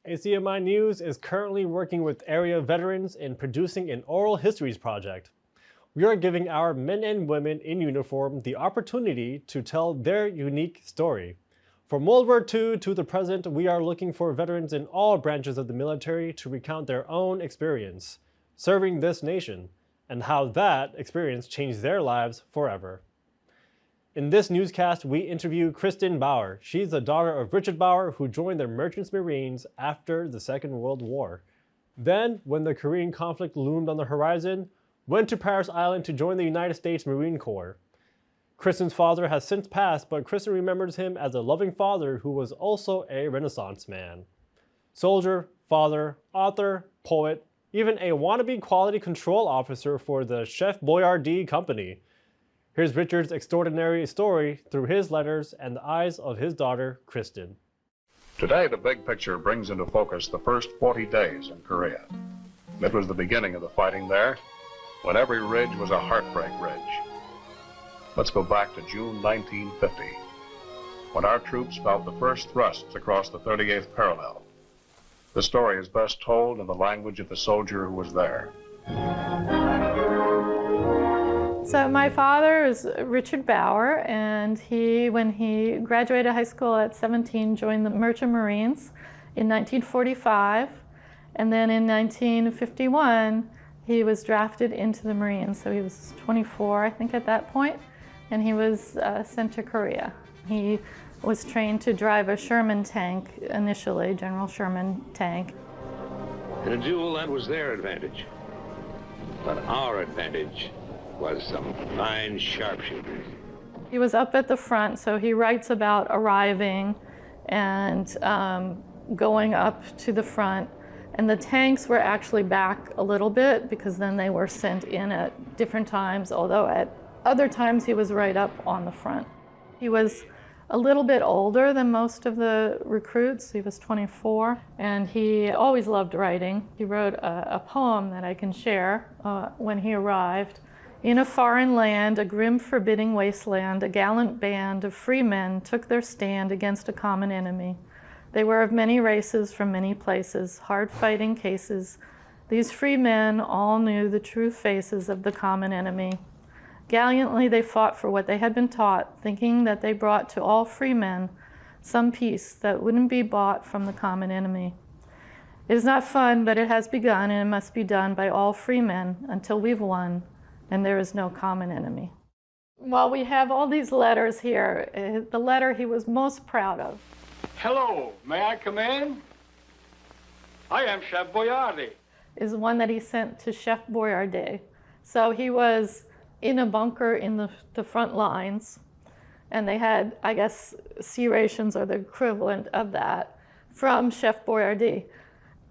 ACMi News is currently working with area veterans in producing an oral histories project. We are giving our men and women in uniform the opportunity to tell their unique story. From World War II to the present, we are looking for veterans in all branches of the military to recount their own experience serving this nation and how that experience changed their lives forever. In this newscast, we interview Kristen Bauer. She's the daughter of Richard Bauer, who joined the Merchant Marines after the Second World War. Then, when the Korean conflict loomed on the horizon, went to Parris Island to join the United States Marine Corps. Kristen's father has since passed, but Kristen remembers him as a loving father who was also a Renaissance man. Soldier, father, author, poet, even a wannabe quality control officer for the Chef Boyardee company. Here's Richard's extraordinary story through his letters and the eyes of his daughter, Kristen. Today, the big picture brings into focus the first 40 days in Korea. It was the beginning of the fighting there, when every ridge was a heartbreak ridge. Let's go back to June 1950, when our troops felt the first thrusts across the 38th parallel. The story is best told in the language of the soldier who was there. So my father is Richard Bauer, and when he graduated high school at 17, joined the Merchant Marines in 1945, and then in 1951, he was drafted into the Marines. So he was 24, I think, at that point, and he was sent to Korea. He was trained to drive a Sherman tank initially, General Sherman tank. In a duel, that was their advantage, but our advantage was some fine sharpshooters. He was up at the front, so he writes about arriving and going up to the front. And the tanks were actually back a little bit because then they were sent in at different times, although at other times he was right up on the front. He was a little bit older than most of the recruits. He was 24, and he always loved writing. He wrote a poem that I can share when he arrived. In a foreign land, a grim, forbidding wasteland, a gallant band of free men took their stand against a common enemy. They were of many races from many places, hard-fighting cases. These free men all knew the true faces of the common enemy. Gallantly they fought for what they had been taught, thinking that they brought to all free men some peace that wouldn't be bought from the common enemy. It is not fun, but it has begun, and it must be done by all free men until we've won, and there is no common enemy. Well, we have all these letters here. The letter he was most proud of. Hello, may I come in? I am Chef Boyardee. Is one that he sent to Chef Boyardee. So he was in a bunker in the front lines, and they had, I guess, C rations or the equivalent of that from Chef Boyardee.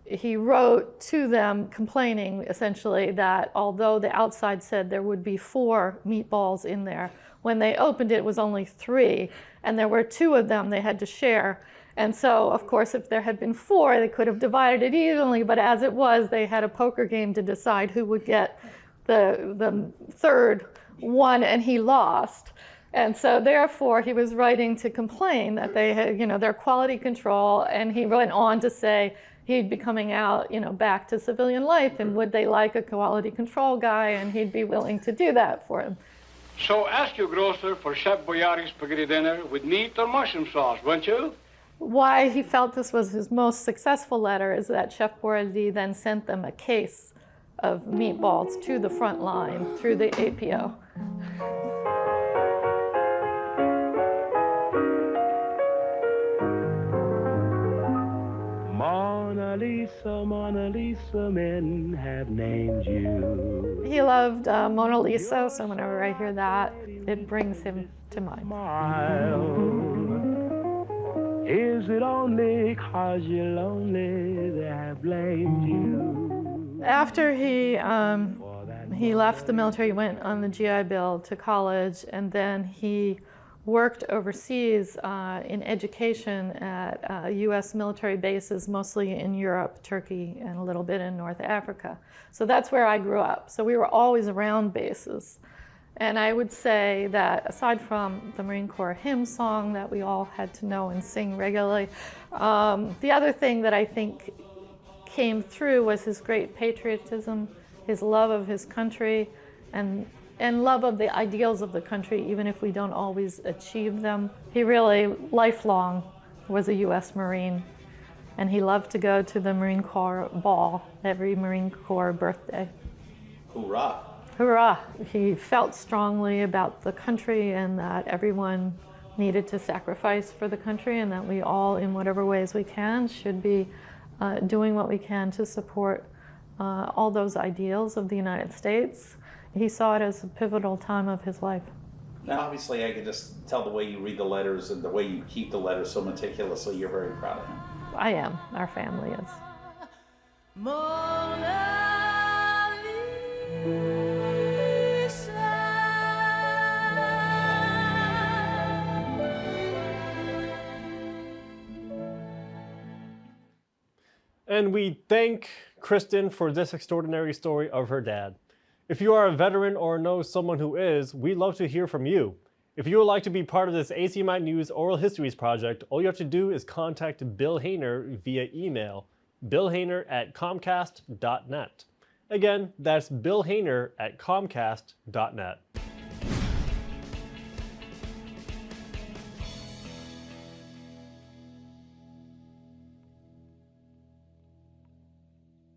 He wrote to them complaining essentially that although the outside said there would be 4 meatballs in there, when they opened it, it was only 3, and there were 2 of them they had to share. And so, of course, if there had been 4, they could have divided it evenly, but as it was, they had a poker game to decide who would get the third one, and he lost. And so therefore, he was writing to complain that they had, their quality control, and he went on to say he'd be coming out, back to civilian life, and would they like a quality control guy, and he'd be willing to do that for him. So ask your grocer for Chef Boyardee's spaghetti dinner with meat or mushroom sauce, won't you? Why he felt this was his most successful letter is that Chef Boyardee then sent them a case of meatballs to the front line through the APO. Mona Lisa, men have named you. He loved Mona Lisa, so whenever I hear that, it brings him to mind. Smile. Is it only 'cause you're lonely they have blamed you? After he left the military, he went on the GI Bill to college, and then he worked overseas in education at US military bases, mostly in Europe, Turkey, and a little bit in North Africa. So that's where I grew up. So we were always around bases. And I would say that aside from the Marine Corps hymn song that we all had to know and sing regularly, the other thing that I think came through was his great patriotism, his love of his country, and love of the ideals of the country, even if we don't always achieve them. He really, lifelong, was a U.S. Marine, and he loved to go to the Marine Corps ball every Marine Corps birthday. Hoorah! Hurrah! He felt strongly about the country and that everyone needed to sacrifice for the country, and that we all, in whatever ways we can, should be doing what we can to support all those ideals of the United States. He saw it as a pivotal time of his life. Now, obviously, I can just tell the way you read the letters and the way you keep the letters so meticulously, you're very proud of him. I am. Our family is. And we thank Kristen for this extraordinary story of her dad. If you are a veteran or know someone who is, we'd love to hear from you. If you would like to be part of this ACMi News Oral Histories project, all you have to do is contact Bill Hayner via email, billhayner@comcast.net. Again, that's billhayner@comcast.net.